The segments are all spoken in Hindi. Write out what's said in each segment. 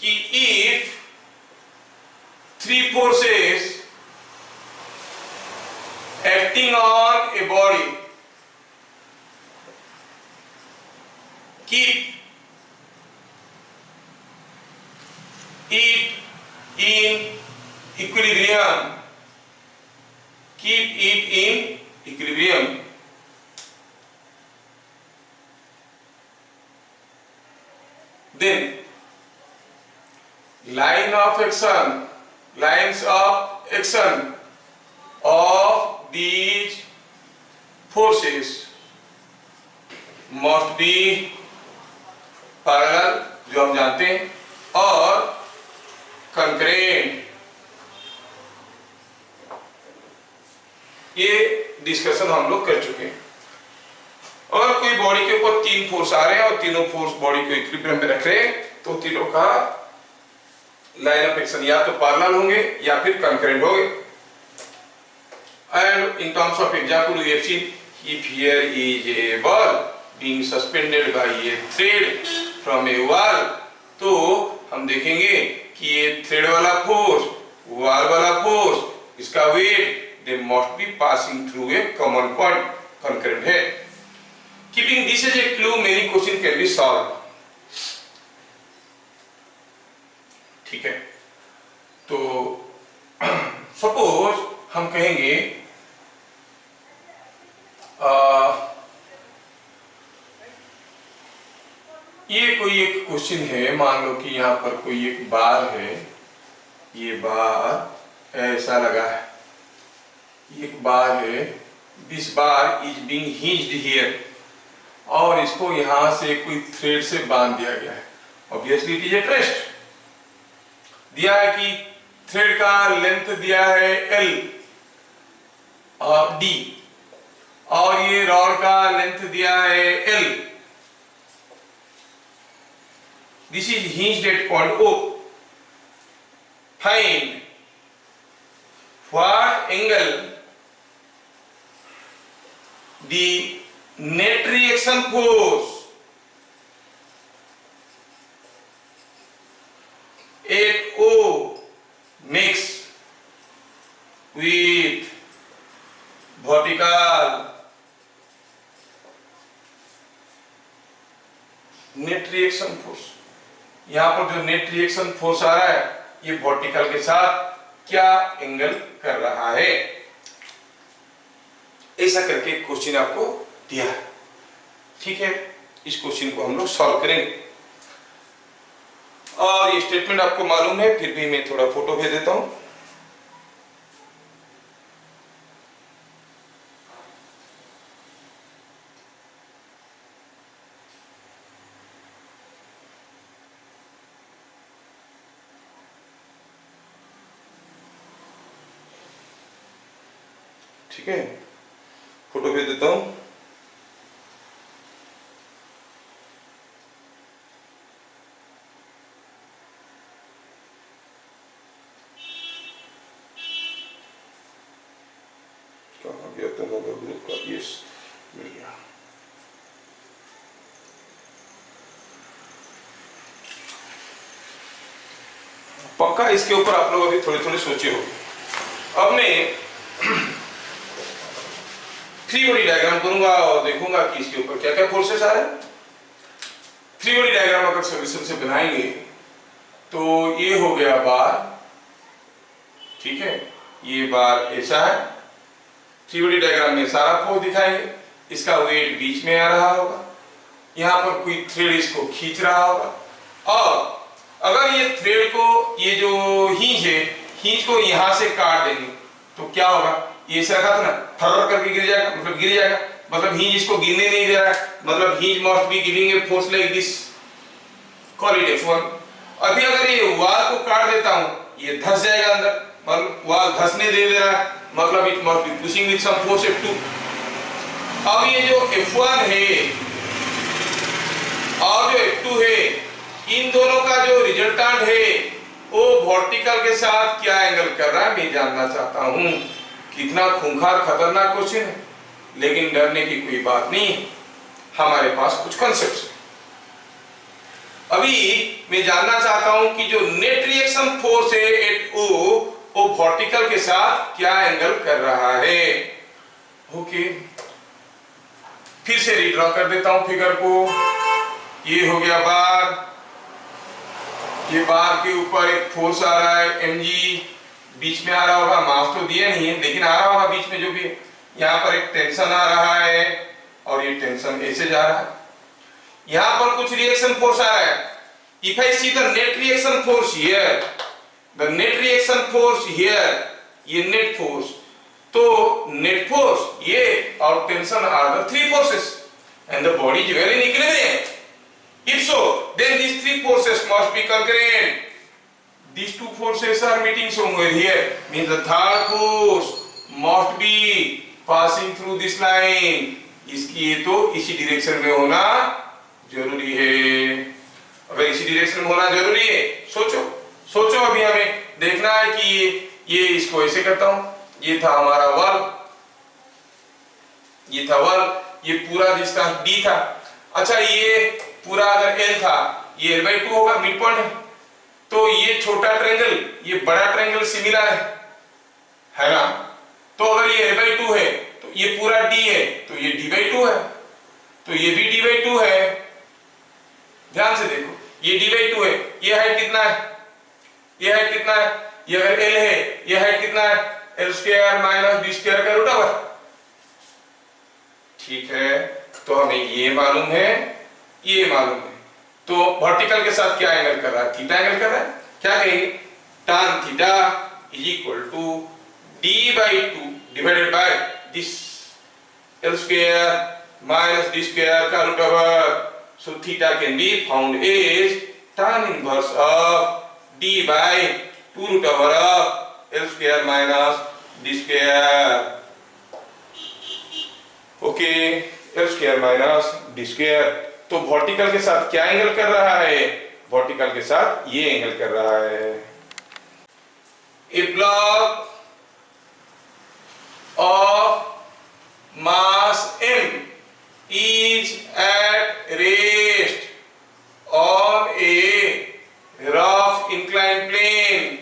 कि if three forces acting on a body keep it in equilibrium, keep it in equilibrium, then lines of action of these forces must be parallel, जो हम जानते हैं, और concurrent। ये डिस्कशन हम लोग कर चुके हैं। और कोई बॉडी के ऊपर तीन फोर्स आ रहे हैं और तीनों फोर्स बॉडी को इक्विलिब्रियम में रख रहे हैं, तो तीनों का लाइन ऑफ एक्शन या तो पैरेलल होंगे या फिर कंकरेंट होंगे। And in terms of example we have seen if here is a ball being suspended by a thread from a wall, तो हम देखेंगे कि ये थ्रेड वाला फोर्स, वॉल वाला फोर्स, इसका wait they must be passing through a common point, concurrent है। Keeping this as a clue, many questions can be solved। ठीक है, तो सपोज हम कहेंगे ये कोई एक क्वेश्चन है, मान लो कि यहाँ पर कोई एक बार है, ये बार ऐसा लगा है, एक बार है, this bar is being hinged here, और इसको यहां से कोई थ्रेड से बांध दिया गया है। Obviously it is A twist. दिया है कि थ्रेड का लेंथ दिया है L और D, और ये रॉड का लेंथ दिया है L। This is hinged at point O। Find what angle the net reaction force at O makes with vertical net reaction force। यहां पर जो नेट रिएक्शन फोर्स आ रहा है, ये वर्टिकल के साथ क्या एंगल कर रहा है, ऐसा करके क्वेश्चन आपको दिया है। ठीक है, इस क्वेश्चन को हम लोग सॉल्व करेंगे। और ये स्टेटमेंट आपको मालूम है, फिर भी मैं थोड़ा फोटो भेज देता हूं। ठीक है, फोटो भेज देता हूं। कहाँ गया तुम्हारा ग्रुप का? यस, मिल गया। पक्का इसके ऊपर आप लोग अभी थोड़े थोड़े सोचे हो। अब मैं थ्री बॉडी डायग्राम करूंगा और देखूंगा कि इसके ऊपर क्या क्या फोर्सेस आ रहे हैं। थ्री बॉडी डायग्राम अगर सॉल्यूशन से बनाएंगे तो ये हो गया बार, ठीक है, ये बार ऐसा है। थ्री बॉडी डायग्राम में सारा फोर्स दिखाएंगे, इसका वेट बीच में आ रहा होगा, यहाँ पर कोई थ्रेड इसको खींच रहा होगा, और अगर ये थ्रेड को, ये जो हिंज है, हिंज को यहाँ से काट देंगे तो क्या होगा, ये ऐसे रखा था ना, फर्र करके गिर जाएगा, मतलब गिर जाएगा, मतलब हिंज इसको गिरने नहीं दे रहा है, मतलब hinge must be giving a force like this, call it F1। अभी अगर ये वाल को काट देता हूं, ये धंस जाएगा अंदर, मतलब वाल धंसने दे रहा है, मतलब it must be pushing with some force F2। अब ये जो F1 है और जो F2 है, इन दोनों का जो रिजल्टेंट है वो वर्टिकल के साथ क्या एंगल कर रहा है, मैं जानना चाहता हूं। कितना खूंखार खतरनाक क्वेश्चन है, लेकिन डरने की कोई बात नहीं, हमारे पास कुछ कॉन्सेप्ट्स हैं। अभी मैं जानना चाहता हूं कि जो नेट रिएक्शन फोर्स है एट ओ, वो वर्टिकल के साथ क्या एंगल कर रहा है। ओके, फिर से रीड्रॉ कर देता हूं फिगर को। ये हो गया बार, ये बार के ऊपर एक फोर्स आ रहा है mg, बीच में आ रहा होगा, मास तो दिया नहीं है लेकिन आ रहा होगा बीच में जो भी है। यहाँ पर एक टेंशन आ रहा है और ये टेंशन ऐसे जा रहा है। यहाँ पर कुछ रिएक्शन फोर्स आ रहा है। If I see the net reaction force here, the net reaction force here, ये net force, तो net force ये और tension are the three forces and the body is well in equilibrium. If so, then these three forces must be concurrent. These two forces are meeting somewhere here, means the third force must be passing through this line. इसकी ये तो इसी डायरेक्शन में होना जरूरी है। अगर इसी डायरेक्शन में होना जरूरी है, सोचो अभी हमें देखना है कि ये इसको ऐसे करता हूं, ये था हमारा वल, ये था वल, ये पूरा डिस्टेंस d था। अच्छा, ये पूरा अगर l था, ये l/2 होगा, मिड पॉइंट है। तो ये छोटा ट्रायंगल, ये बड़ा ट्रायंगल सिमिलर है ना। तो अगर ये l/2 है तो ये पूरा d है, तो ये d/2 है, तो ये भी d/2 है। ध्यान से देखो, ये d/2 है, ये हाइट कितना है, ये हाइट कितना है, ये अगर l है, ये हाइट कितना है, l² माइनस d² का रूट ओवर। ठीक है, तो हमें ये मालूम है, ये मालूम है। तो वर्टिकल के साथ क्या एंगल कर रहा है, थीटा एंगल कर रहा है। क्या कहेंगे, tan theta is equal to d/2 divided by this l² minus d² का root over. So theta can be found as tan inverse of d by 2 root over of l² minus d²। Okay, l² minus d²। तो वर्टिकल के साथ क्या एंगल कर रहा है, वर्टिकल के साथ ये एंगल कर रहा है। A block of mass m is at rest on a rough inclined plane.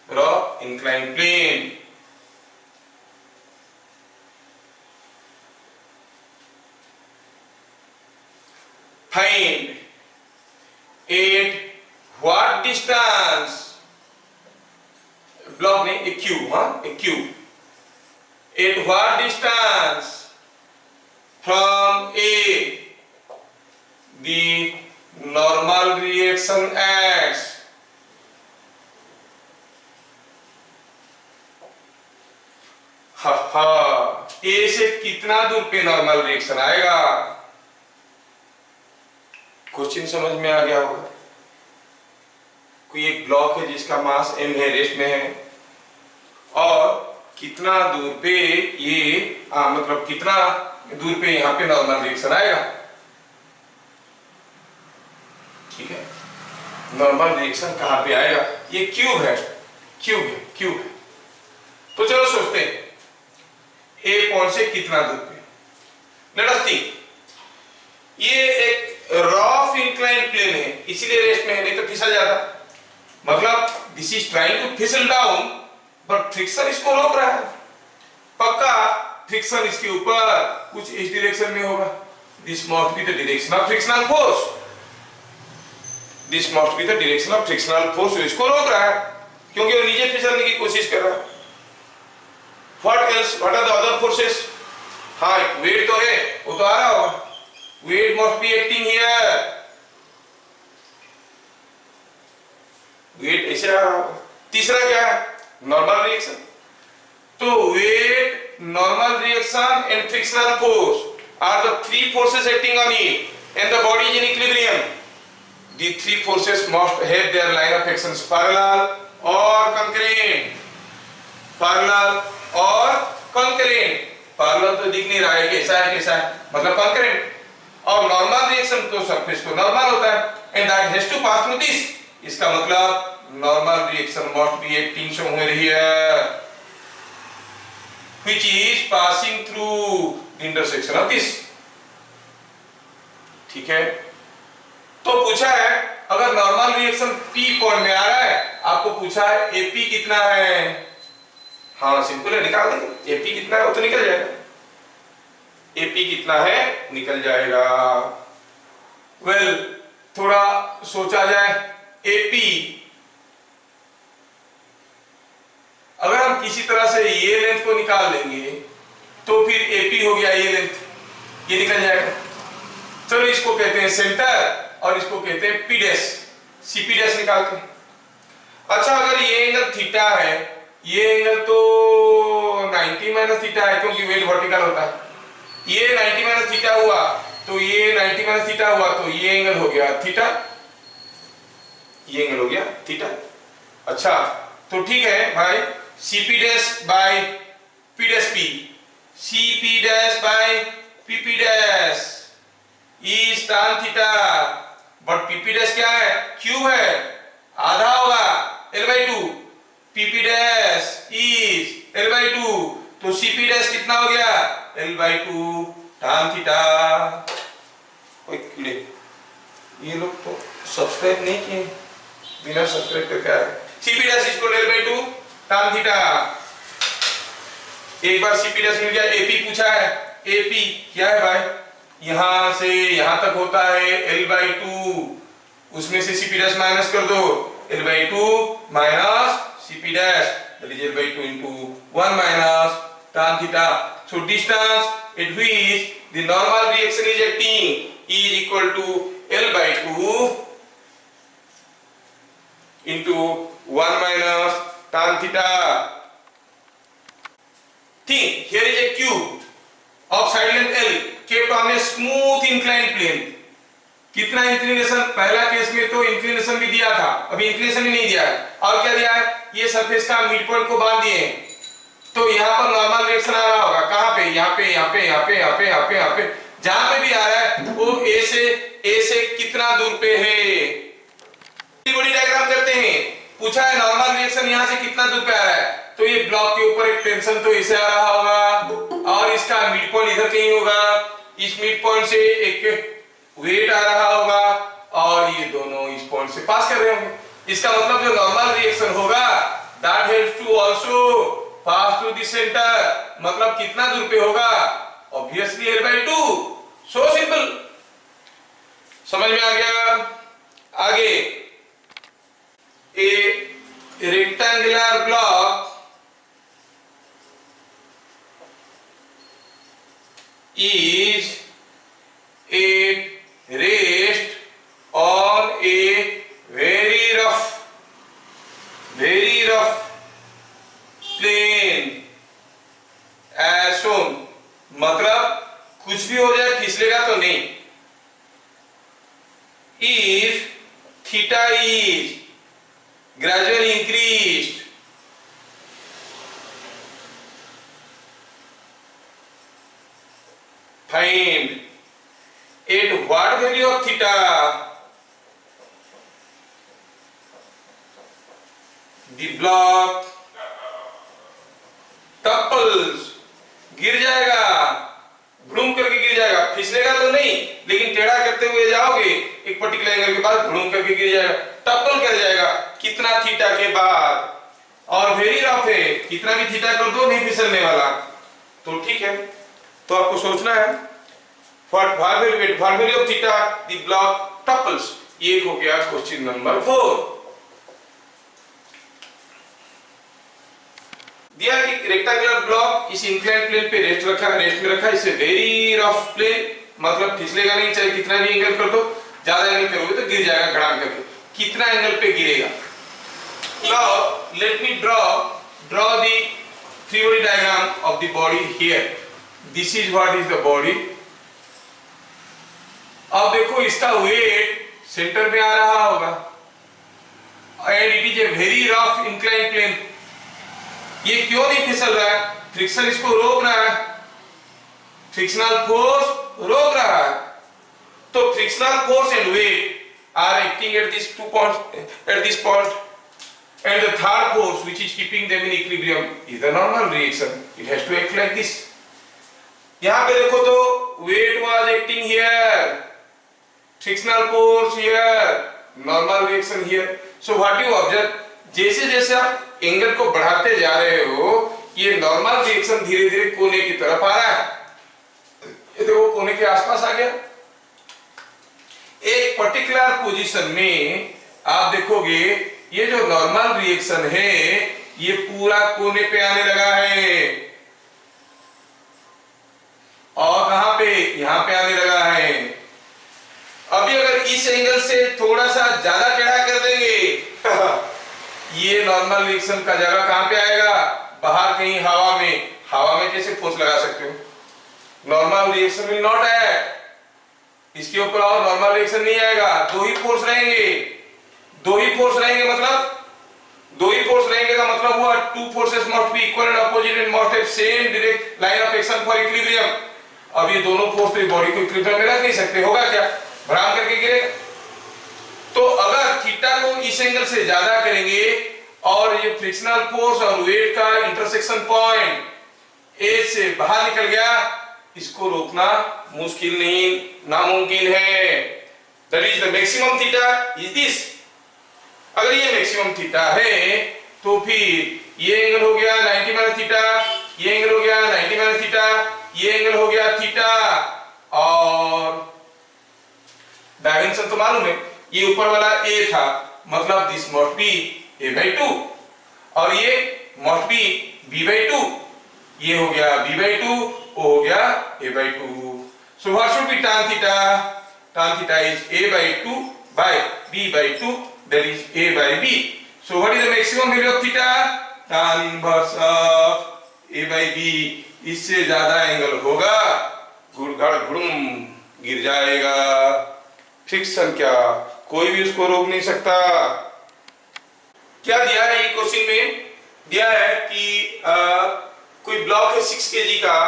Rough inclined plane. Find at what distance, block नहीं, एक क्यूब, हाँ एक cube, at what distance from A the normal reaction X. A से कितना दूर पे नॉर्मल रिएक्शन आएगा। क्वेश्चन समझ में आ गया होगा। कोई एक ब्लॉक है जिसका मास m है, रेस्ट में है, और कितना दूर पे ये मतलब कितना दूर पे यहाँ पे नॉर्मल रिएक्शन आएगा। ठीक है, नॉर्मल रिएक्शन कहाँ पे आएगा, ये क्यूब है, क्यूब है। तो चलो सोचते हैं ए पॉइंट से कितना दूर पे। लेट अस थिंक, ये एक रफ इंक्लाइंड प्लेन है, इसीलिए रेस्ट में है, नहीं तो फिसल जाता। मतलब दिस इज ट्राइंग टू फिसल डाउन, बट फ्रिक्शन इसको रोक रहा है। पक्का फ्रिक्शन इसके ऊपर कुछ इस डायरेक्शन में होगा। This must be the direction of frictional force, this must be the direction of frictional force. इसको रोक रहा है क्योंकि वो नीचे फिसलने की कोशिश कर रहा है। What else, what are the other forces. हाँ, वेट तो है, वो तो आ रहा होगा, weight must be acting here, weight ऐसे आ रहा होगा। तीसरा क्या है, नॉर्मल रिएक्शन। तो weight, normal reaction and frictional force are the three forces acting on it and the body is in equilibrium. The three forces must have their line of actions parallel और कंकरेंट, पैरेलल और कंकरेंट। पैरेलल तो दिख नहीं रहा है, कैसा है, मतलब कंकरेंट। और नॉर्मल रिएक्शन तो सरफेस को नॉर्मल होता है, and that has to pass through this. इसका मतलब normal reaction must be acting somewhere here, which is passing through the intersection of this. ठीक है, तो पूछा है अगर नॉर्मल रिएक्शन P पॉइंट में आ रहा है, आपको पूछा है AP कितना है। हाँ सिंपल है, निकाल देंगे। AP कितना है वो तो निकल जाएगा, AP कितना है निकल जाएगा। वेल थोड़ा सोचा जाए, AP अगर हम किसी तरह से ये लेंथ को निकाल लेंगे तो फिर AP हो गया ये लेंथ, ये निकल जाएगा। चलो इसको कहते हैं सेंटर और इसको कहते हैं P डैश, CP डैश निकालते हैं। अच्छा अगर ये एंगल थीटा है, ये एंगल तो 90 माइनस थीटा है क्योंकि वेट वर्टिकल होता है। ये 90 माइनस थीटा हुआ तो ये 90 माइनस थीटा हुआ तो ये एंगल हो गया थीटा, ये एंगल हो गया थीटा। अच्छा तो ठीक है भाई, CP dash by P dash P, CP dash by PP dash is tan theta, but PP dash क्या है, क्यूब है, आधा होगा L/2, PP dash is L/2, तो CP डैश कितना हो गया L/2 tan थीटा। कोई कीड़े ये लोग तो सब्सक्राइब नहीं किए, बिना सब्सक्राइब के क्या है। CP dash equal L/2 tan theta. एक बार CP डैश मिल गया, AP पूछा है, AP क्या है भाई, यहां से यहां तक होता है L/2, उसमें से CP डैश माइनस कर दो, L/2 minus CP dash that is L/2 into 1 minus tan theta. So distance at which the normal reaction is acting is equal to L/2 into 1 minus tan theta. Think here is a cube of side length L kept on a smooth inclined plane. कितना इंक्लिनेशन, पहला केस में तो इंक्लिनेशन भी दिया था, अभी इंक्लिनेशन भी नहीं दिया है, और क्या दिया है, ये सरफेस का मिड पॉइंट को बांध दिए, तो यहाँ पर नॉर्मल रिएक्शन आ रहा होगा, कहाँ पे, यहाँ पे, यहाँ पे, यहाँ पे, यहाँ पे, यहाँ पे, यहाँ पे, जहां पे भी आ रहा है वो ए से कितना दूर पे है। बॉडी डायग्राम करते हैं, पूछा है नॉर्मल रिएक्शन यहाँ से कितना दूर पे आ रहा है, तो ये ब्लॉक के ऊपर एक टेंशन तो इसे आ रहा होगा और इसका मिड पॉइंट इधर कहीं होगा, इस मिड पॉइंट से एक वेट आ रहा होगा और ये दोनों इस पॉइंट से पास कर रहे होंगे। इसका मतलब जो नॉर्मल रिएक्शन होगा that helps to also pass through the centre, मतलब कितना दूर पे होगा, ऑब्वियसली L/2। सो सिंपल, समझ में आ गया। आगे ए rectangular block is a rest on a very rough plane as shown, मतलब कुछ भी हो जाए फिसलेगा तो नहीं। If theta is gradually increased, find at what value of theta the block topples, गिर जाएगा, भ्रूम करके गिर जाएगा, फिसलेगा तो नहीं लेकिन टेढ़ा करते हुए जाओगे एक पर्टिकुलर एंगल के बाद भ्रूम करके गिर जाएगा, टप्पल कर जाएगा कितना थीटा के बाद, और वेरी रफ है, कितना भी थीटा कर दो नहीं फिसलने वाला, तो ठीक है। तो आपको सोचना है what value of theta the block topples, ये हो गया क्वेश्चन नंबर 4। दिया कि रेक्टेंगुलर ब्लॉक इस इंक्लाइंड प्लेन पे रेस्ट में रखा, इसे वेरी रफ प्लेन, मतलब फिसलेगा नहीं चाहे कितना भी एंगल कर दो, ज्यादा एंगल करोगे तो गिर जाएगा गड़ाम करके, कितना एंगल पे गिरेगा। Now let me draw the three body diagram of the body here, this is what is the body. अब देखो इसका वेट सेंटर में आ रहा होगा and it is a very rough inclined plane, ये क्यों नहीं फिसल रहा है, फ्रिक्शन इसको रोक रहा है, फ्रिक्शनल फोर्स रोक रहा है, तो frictional force and weight are acting at this 2 points, at this point and the third force which is keeping them in equilibrium is the normal reaction. It has to act like this. यहाँ पे देखो तो weight was acting here, frictional force here, normal reaction here. So what you observe, जैसे जैसे आप एंगल को बढ़ाते जा रहे हो, ये नॉर्मल रिएक्शन धीरे धीरे कोने की तरफ आ रहा है। ये देखो कोने के आसपास आ गया। एक पर्टिकुलर पोजीशन में आप देखोगे ये जो नॉर्मल रिएक्शन है ये पूरा कोने पे आने लगा है और कहां पे, यहां पे आने लगा है। अभी अगर इस एंगल से थोड़ा सा ज्यादा टेढ़ा कर देंगे ये नॉर्मल रिएक्शन का जगह कहां पे आएगा, बाहर कहीं हवा में। हवा में कैसे फोर्स लगा सकते हो, normal reaction will not act, इसके ऊपर और नॉर्मल रिएक्शन नहीं आएगा। दो ही फोर्स रहेंगे, दो ही फोर्स रहेंगे का मतलब हुआ two forces must be equal and opposite and must have same direct line of action for equilibrium. अब ये दोनों फोर्स तो बॉडी को इक्विलिब्रियम में रख नहीं सकते, होगा क्या, भ्राम करके गिरेगा। तो अगर थीटा को इस एंगल से ज्यादा करेंगे और ये फ्रिक्शनल फोर्स और वेट का इंटरसेक्शन पॉइंट ए से बाहर निकल गया, इसको रोकना मुश्किल नहीं, नामुमकिन है। That is the maximum theta is this. अगर ये मैक्सिमम थीटा है तो फिर ये एंगल हो गया 90 माइनस थीटा, ये एंगल हो गया 90 माइनस थीटा, ये एंगल हो गया थीटा, और डायमेंशन तो मालूम है, ये ऊपर वाला a था, मतलब दिस मस्ट बी a/2 और ये मस्ट बी b/2, ये हो गया b/2, वो हो गया a/2। So what should be tan theta? Tan theta is a/2 by b/2, that is a/b. So what is the maximum value of theta? Tan inverse of a/b। इससे ज्यादा एंगल होगा, गुड़गड़ गुड़ुम गिर जाएगा। फ्रिक्शन क्या, कोई भी उसको रोक नहीं सकता। क्या दिया है ये क्वेश्चन में? दिया है कि कोई ब्लॉक है 6 kg का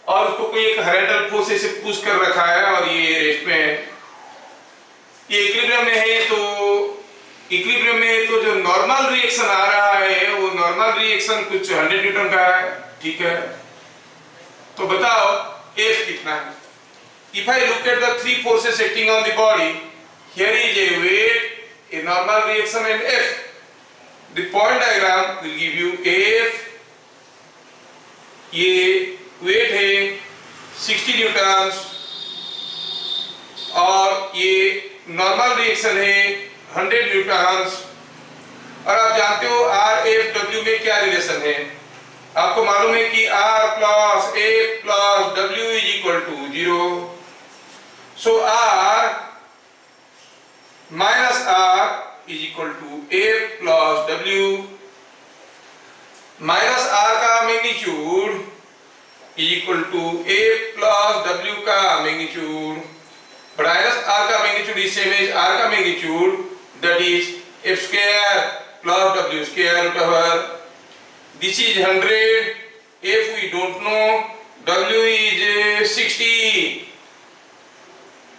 और उसको कोई एक हॉरिजॉन्टल फोर्स से पुश कर रखा है और ये रेस्ट में है, ये इक्विलिब्रियम में है। तो इक्विलिब्रियम में तो जो नॉर्मल रिएक्शन आ रहा है वो नॉर्मल रिएक्शन कुछ 100 न्यूटन का है, ठीक है। तो बताओ F कितना है? If I look at the three forces acting on the body, here is a weight, a normal reaction and F. The point diagram will give you F, ये weight है 60 न्यूटन और ये नॉर्मल रिएक्शन है 100 न्यूटन। और आप जानते हो R F W में क्या रिलेशन है, आपको मालूम है कि R plus F plus W is equal to 0। So R minus R is equal to F plus W। Minus R का magnitude is equal to F plus W का मैग्नीट्यूड, माइनस R का magnitude is same as R का magnitude, that is F square plus W square root over. This is 100, F we don't know, W is 60,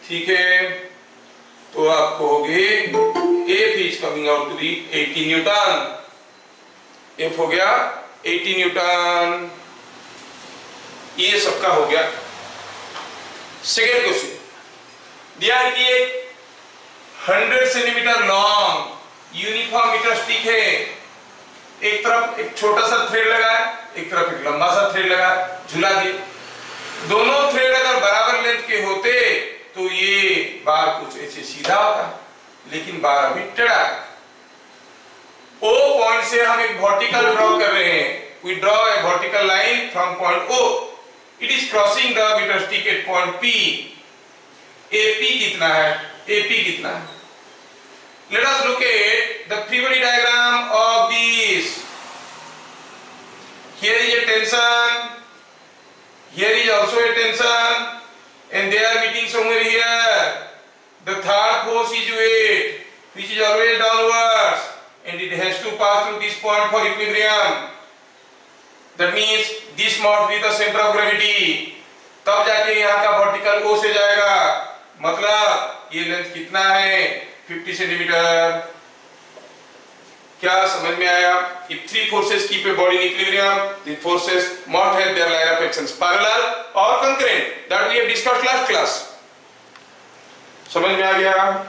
ठीक है। तो आपको हो गए F is coming out to be 80 Newton, F हो गया 80 न्यूटन। ये सबका हो गया। सेकेंड क्वेश्चन दिया है कि एक 100 centimetre long uniform metre stick है, एक तरफ एक छोटा सा थ्रेड लगा है, एक तरफ एक लंबा सा थ्रेड लगा है, झूला दिए। दोनों थ्रेड अगर बराबर लेंथ के होते तो ये बार कुछ ऐसे सीधा होता, लेकिन बार अभी टेढ़ा है। O पॉइंट से हम एक वर्टिकल ड्रॉ कर रहे हैं, we draw a vertical line from point O, it is crossing the meter stick at point P। AP कितना है, AP कितना है? Let us look at the free body diagram of this. Here is a tension, here is also a tension, and they are meeting somewhere here. The third force is weight, which is always downwards, and it has to pass through this point for equilibrium. That means this must be the center of gravity. तब जाके यहाँ का वर्टिकल O से जाएगा, मतलब ये लेंथ कितना है 50 सेंटीमीटर। क्या समझ में आया? If three forces keep a body in equilibrium, the forces must have their line of actions parallel or concurrent. That we have discussed last class. समझ में आ गया?